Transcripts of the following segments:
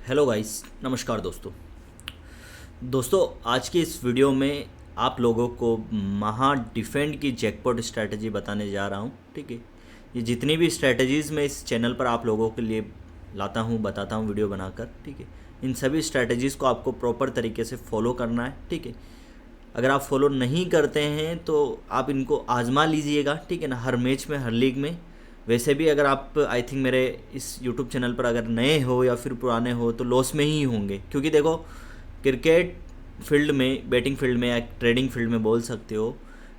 Hello guys, नमस्कार दोस्तों आज की इस वीडियो में आप लोगों को महा डिफेंड की जैकपॉट स्ट्रैटेजी बताने जा रहा हूँ। ठीक है, ये जितनी भी स्ट्रैटेजीज़ मैं इस चैनल पर आप लोगों के लिए लाता हूँ, बताता हूँ वीडियो बनाकर। ठीक है, इन सभी स्ट्रैटेजीज़ को आपको प्रॉपर तरीके से फॉलो करना है। ठीक है, अगर आप फॉलो नहीं करते हैं तो आप इनको आज़मा लीजिएगा। ठीक है ना, हर मैच में, हर लीग में। वैसे भी अगर आप आई थिंक मेरे इस यूट्यूब चैनल पर अगर नए हो या फिर पुराने हो तो लॉस में ही होंगे, क्योंकि देखो क्रिकेट फील्ड में, बैटिंग फील्ड में या ट्रेडिंग फील्ड में बोल सकते हो,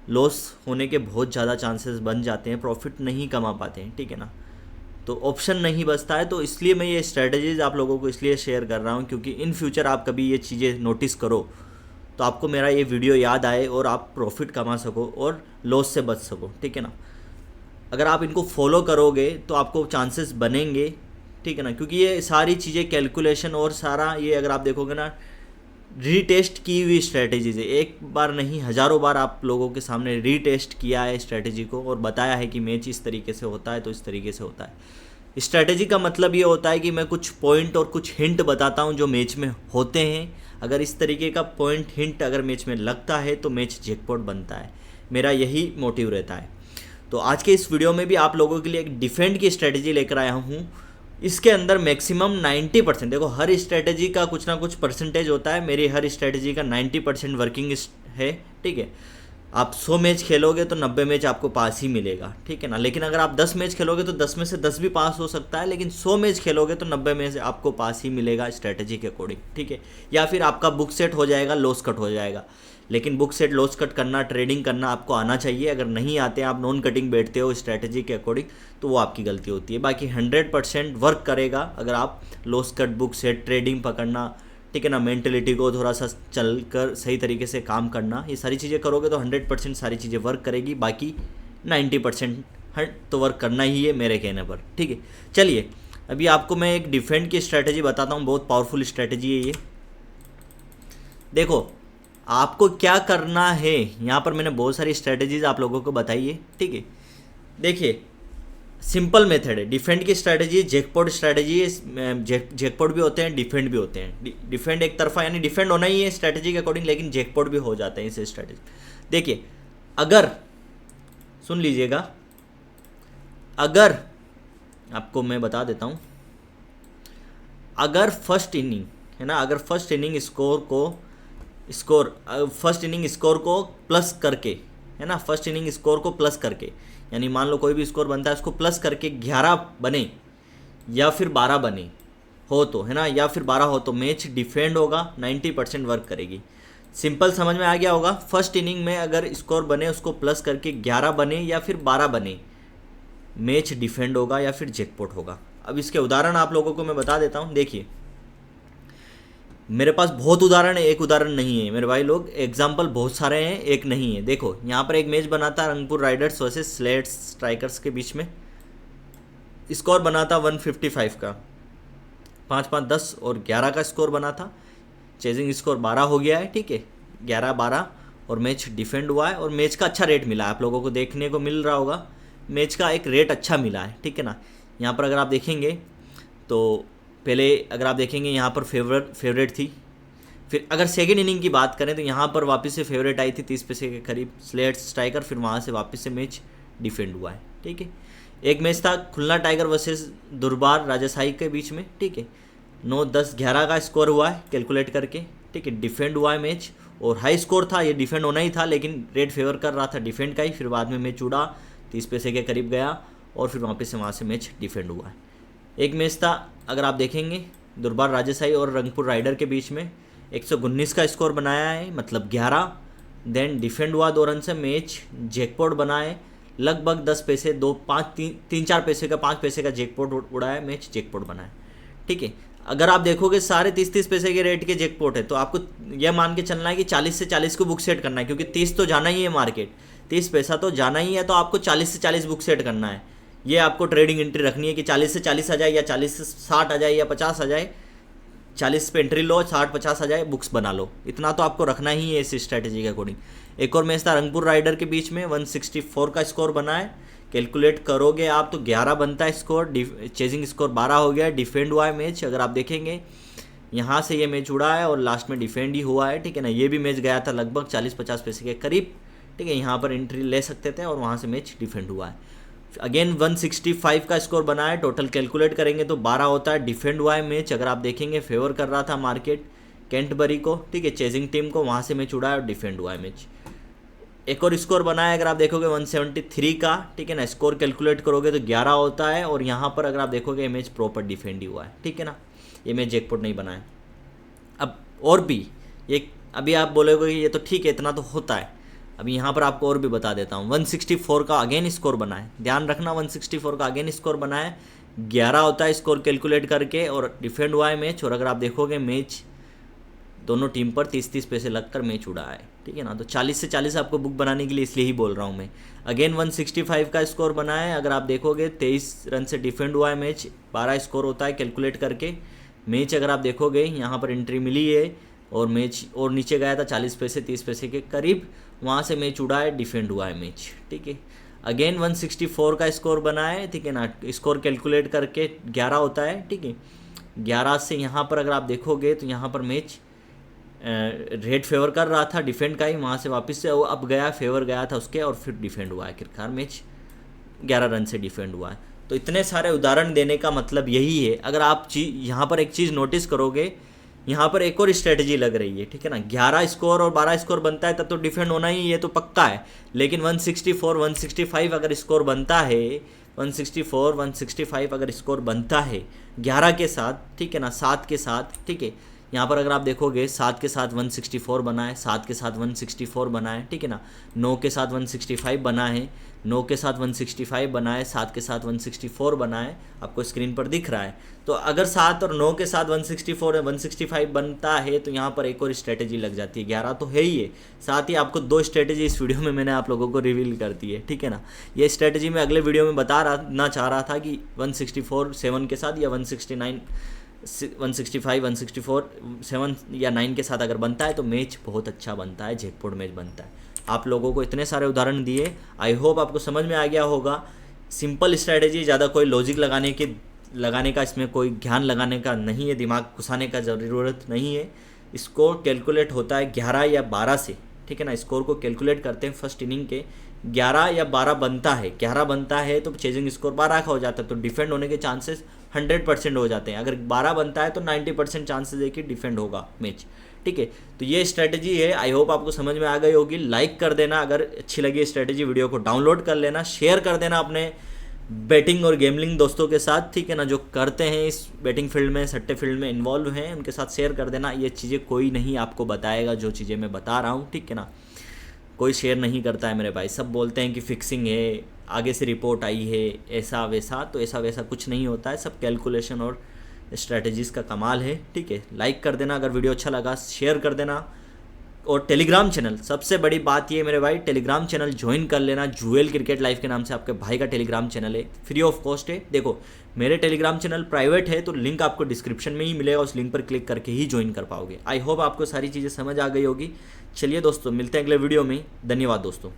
लॉस होने के बहुत ज़्यादा चांसेस बन जाते हैं, प्रॉफिट नहीं कमा पाते हैं। ठीक है ना, तो ऑप्शन नहीं बचता है। तो इसलिए मैं ये स्ट्रैटेजीज़ आप लोगों को इसलिए शेयर कर रहा हूँ क्योंकि इन फ्यूचर आप कभी ये चीज़ें नोटिस करो तो आपको मेरा ये वीडियो याद आए और आप प्रॉफिट कमा सको और लॉस से बच सको। ठीक है ना, अगर आप इनको फॉलो करोगे तो आपको चांसेस बनेंगे। ठीक है ना, क्योंकि ये सारी चीज़ें कैलकुलेशन और सारा ये अगर आप देखोगे ना, रीटेस्ट की हुई स्ट्रैटेजीज है। एक बार नहीं, हज़ारों बार आप लोगों के सामने रीटेस्ट किया है स्ट्रैटेजी को और बताया है कि मैच इस तरीके से होता है तो इस तरीके से होता है। स्ट्रैटेजी का मतलब ये होता है कि मैं कुछ पॉइंट और कुछ हिंट बताता हूँ जो मैच में होते हैं। अगर इस तरीके का पॉइंट हिंट अगर मैच में लगता है तो मैच जैकपॉट बनता है। मेरा यही मोटिव रहता है। तो आज के इस वीडियो में भी आप लोगों के लिए एक डिफेंड की स्ट्रैटेजी लेकर आया हूँ। इसके अंदर मैक्सिमम 90%, देखो हर स्ट्रैटेजी का कुछ ना कुछ परसेंटेज होता है, मेरी हर स्ट्रैटेजी का 90% वर्किंग है। ठीक है, आप 100 मैच खेलोगे तो 90 मैच आपको पास ही मिलेगा। ठीक है ना, लेकिन अगर आप 10 मैच खेलोगे तो 10 में से 10 भी पास हो सकता है, लेकिन 100 मैच खेलोगे तो 90 में से आपको पास ही मिलेगा स्ट्रैटेजी के अकॉर्डिंग। ठीक है, या फिर आपका बुक सेट हो जाएगा, लॉस कट हो जाएगा। लेकिन बुक सेट, लॉस कट करना, ट्रेडिंग करना आपको आना चाहिए। अगर नहीं आते, आप नॉन कटिंग बैठते हो स्ट्रैटेजी के अकॉर्डिंग, तो वो आपकी गलती होती है। बाकी 100% वर्क करेगा अगर आप loss cut, book set, trading पकड़ना, ठीक है ना, मेंटलिटी को थोड़ा सा चल कर सही तरीके से काम करना, ये सारी चीज़ें करोगे तो 100% सारी चीज़ें वर्क करेगी। बाकी 90% तो वर्क करना ही है मेरे कहने पर। ठीक है, चलिए अभी आपको मैं एक डिफेंड की स्ट्रैटेजी बताता हूँ। बहुत पावरफुल स्ट्रैटेजी है ये। देखो आपको क्या करना है, यहाँ पर मैंने बहुत सारी स्ट्रैटेजीज आप लोगों को बताई है। ठीक है, देखिए सिंपल मेथड है डिफेंड की स्ट्रैटेजी। जैकपॉट स्ट्रैटेजी है, जैकपॉट भी होते हैं, डिफेंड भी होते हैं। डिफेंड एक तरफा, यानी डिफेंड होना ही है स्ट्रैटेजी के अकॉर्डिंग, लेकिन जैकपॉट भी हो जाते हैं इस स्ट्रैटेजी। देखिए, अगर सुन लीजिएगा, अगर आपको मैं बता देता हूँ, अगर फर्स्ट इनिंग है ना, अगर फर्स्ट इनिंग स्कोर को प्लस करके, है ना, फर्स्ट इनिंग स्कोर को प्लस करके, यानी मान लो कोई भी स्कोर बनता है उसको प्लस करके 11 बने या फिर 12 बने हो तो, है ना, या फिर 12 हो तो मैच डिफेंड होगा, 90% वर्क करेगी। सिंपल समझ में आ गया होगा। फर्स्ट इनिंग में अगर स्कोर बने उसको प्लस करके 11 बने या फिर 12 बने, मैच डिफेंड होगा या फिर जैकपॉट होगा। अब इसके उदाहरण आप लोगों को मैं बता देता हूँ। देखिए मेरे पास बहुत उदाहरण है, एक उदाहरण नहीं है मेरे भाई लोग, एग्जाम्पल बहुत सारे हैं, एक नहीं है। देखो यहाँ पर एक मैच बना था Rangpur Riders versus slates strikers के बीच में। स्कोर बना था 155 का, 5-5, 10 और 11 का स्कोर बना था। चेजिंग स्कोर 12 हो गया है। ठीक है, 11-12 और मैच डिफेंड हुआ है और मैच का अच्छा रेट मिला है। आप लोगों को देखने को मिल रहा होगा, मैच का एक रेट अच्छा मिला है। ठीक है ना, यहाँ पर अगर आप देखेंगे तो पहले अगर आप देखेंगे यहाँ पर फेवरेट थी। फिर अगर सेकेंड इनिंग की बात करें तो यहाँ पर वापस से फेवरेट आई थी 30 पैसे के करीब स्लेट्स स्ट्राइकर, फिर वहाँ से वापस से मैच डिफेंड हुआ है। ठीक है, एक मैच था खुलना टाइगर वर्सेस दुर्बार राजशाही के बीच में। ठीक है, 9-10-11 का स्कोर हुआ है कैलकुलेट करके। ठीक है, डिफेंड हुआ है मैच और हाई स्कोर था, ये डिफेंड होना ही था, लेकिन रेट फेवर कर रहा था डिफेंड का ही। फिर बाद में मैच उड़ा, 30 पैसे के करीब गया और फिर वापस से वहाँ से मैच डिफेंड हुआ है। एक मैच था अगर आप देखेंगे दुर्बार राजशाही और रंगपुर राइडर के बीच में, 119 का स्कोर बनाया है, मतलब 11, देन डिफेंड हुआ 2 रन से, मैच जैकपॉट बनाए, लगभग 10 पैसे, 3-4 पैसे का, 5 पैसे का जैकपॉट उड़ाया, मैच जैकपॉट बनाया। ठीक है, अगर आप देखोगे सारे 30-30 पैसे के रेट के जैकपॉट है तो आपको यह मान के चलना है कि 40 से 40 को बुक सेट करना है, क्योंकि 30 तो जाना ही है मार्केट, 30 पैसा तो जाना ही है, तो आपको 40 से 40 बुक सेट करना है। ये आपको ट्रेडिंग एंट्री रखनी है कि 40 से 40 आ जाए या 40 से 60 आ जाए या 50 आ जाए, 40 पे एंट्री लो, 60-50 आ जाए, बुक्स बना लो। इतना तो आपको रखना ही है इस स्ट्रैटेजी के अकॉर्डिंग। एक और मैच था रंगपुर राइडर के बीच में, 164 का स्कोर बना है, कैलकुलेट करोगे आप तो 11 बनता है स्कोर, चेजिंग स्कोर 12 हो गया, डिफेंड हुआ है मैच। अगर आप देखेंगे यहाँ से ये मैच उड़ा है और लास्ट में डिफेंड ही हुआ है, ठीक है ना। ये भी मैच गया था लगभग 40-50 पैसे के करीब, ठीक है। यहाँ पर एंट्री ले सकते थे और वहाँ से मैच डिफेंड हुआ है। अगेन 165 का स्कोर बना है, टोटल कैलकुलेट करेंगे तो 12 होता है। डिफेंड हुआ है मैच, अगर आप देखेंगे फेवर कर रहा था मार्केट कैंटबरी को, ठीक है, चेजिंग टीम को, वहाँ से मैच उड़ा है और डिफेंड हुआ है मैच। एक और स्कोर बना है, अगर आप देखोगे 173 का, ठीक है ना। स्कोर कैलकुलेट करोगे तो 11 होता है और यहाँ पर अगर आप देखोगे मैच प्रॉपर डिफेंड ही हुआ है, ठीक है ना। ये मैच जैकपॉट नहीं बना है। अब और भी ये, अभी आप बोलोगे ये तो ठीक है, इतना तो होता है। अभी यहाँ पर आपको और भी बता देता हूँ। 164 का अगेन स्कोर बना है, ध्यान रखना, 164 का अगेन स्कोर बना है, 11 होता है स्कोर कैलकुलेट करके और डिफेंड हुआ है मैच। और अगर आप देखोगे मैच दोनों टीम पर 30-30 पैसे लगकर मैच उड़ा है, ठीक है ना। तो 40 से 40 आपको बुक बनाने के लिए इसलिए ही बोल रहा हूँ मैं। अगेन 165 का स्कोर बना है, अगर आप देखोगे 23 रन से डिफेंड हुआ है मैच, 12 स्कोर होता है कैलकुलेट करके मैच। अगर आप देखोगे यहाँ पर एंट्री मिली है और मैच और नीचे गया था 40 पैसे 30 पैसे के करीब, वहाँ से मैच उड़ा है, डिफेंड हुआ है मैच, ठीक है। अगेन 164 का स्कोर बना है, ठीक है ना। स्कोर कैलकुलेट करके 11 होता है, ठीक है। 11 से यहाँ पर अगर आप देखोगे तो यहाँ पर मैच रेड फेवर कर रहा था, डिफेंड का ही, वहाँ से वापस से वो अब गया, फेवर गया था उसके और फिर डिफेंड हुआ है। आखिरकार मैच 11 रन से डिफेंड हुआ है। तो इतने सारे उदाहरण देने का मतलब यही है। अगर आप यहाँ पर एक चीज़ नोटिस करोगे, यहाँ पर एक और स्ट्रेटजी लग रही है, ठीक है ना। 11 स्कोर और 12 स्कोर बनता है तब तो डिफेंड होना ही, ये तो पक्का है। लेकिन 164 165 अगर स्कोर बनता है, 164 165 अगर स्कोर बनता है 11 के साथ, ठीक है ना, 7 के साथ, ठीक है। यहाँ पर अगर आप देखोगे 7 के साथ 164 बना है, 7 के साथ 164 बना है, ठीक है ना। 9 के साथ 165 बना है, 9 के साथ 165 बना है, 7 के साथ 164 बना है, आपको स्क्रीन पर दिख रहा है। तो अगर 7 और 9 के साथ 164 165 बनता है तो यहाँ पर एक और स्ट्रेटेजी लग जाती है। 11 तो है ही है, साथ ही आपको 2 स्ट्रेटेजी इस वीडियो में मैंने आप लोगों को रिवील कर दी है, ठीक है ना। ये स्ट्रेटेजी मैं अगले वीडियो में बताना चाह रहा था कि 164 7 के साथ या 165 164 7 या 9 के साथ अगर बनता है तो मैच बहुत अच्छा बनता है, जैकपॉट मैच बनता है। आप लोगों को इतने सारे उदाहरण दिए, आई होप आपको समझ में आ गया होगा। सिंपल स्ट्रैटेजी, ज़्यादा कोई लॉजिक लगाने का इसमें कोई ध्यान लगाने का नहीं है, दिमाग घुसाने का ज़रूरत नहीं है। स्कोर कैलकुलेट होता है 11 या 12 से, ठीक है ना। स्कोर को कैलकुलेट करते हैं फर्स्ट इनिंग के, 11 या 12 बनता है, 11 बनता है तो चेजिंग स्कोर 12 का हो जाता है, तो डिफेंड होने के चांसेस 100% हो जाते हैं। अगर 12 बनता है तो 90% चांसेस है कि डिफेंड होगा मैच, ठीक है। तो ये स्ट्रैटेजी है, आई होप आपको समझ में आ गई होगी। लाइक कर देना अगर अच्छी लगी स्ट्रैटेजी, वीडियो को डाउनलोड कर लेना, शेयर कर देना अपने बैटिंग और गेमलिंग दोस्तों के साथ, ठीक है ना, जो करते हैं इस बैटिंग फील्ड में, सट्टे फील्ड में इन्वॉल्व हैं, उनके साथ शेयर कर देना। ये चीज़ें कोई नहीं आपको बताएगा, जो चीज़ें मैं बता रहा हूँ, ठीक है ना। कोई शेयर नहीं करता है मेरे भाई, सब बोलते हैं कि फिक्सिंग है, आगे से रिपोर्ट आई है, ऐसा वैसा, तो ऐसा वैसा कुछ नहीं होता है, सब कैलकुलेशन और स्ट्रैटेजीज़ का कमाल है, ठीक है। लाइक कर देना अगर वीडियो अच्छा लगा, शेयर कर देना। और टेलीग्राम चैनल, सबसे बड़ी बात ये मेरे भाई, टेलीग्राम चैनल ज्वाइन कर लेना। जूएल क्रिकेट लाइफ के नाम से आपके भाई का टेलीग्राम चैनल है, फ्री ऑफ कॉस्ट है। देखो मेरे टेलीग्राम चैनल प्राइवेट है तो लिंक आपको डिस्क्रिप्शन में ही मिलेगा, उस लिंक पर क्लिक करके ही ज्वाइन कर पाओगे। आई होप आपको सारी चीज़ें समझ आ गई होगी। चलिए दोस्तों, मिलते हैं अगले वीडियो में। धन्यवाद दोस्तों।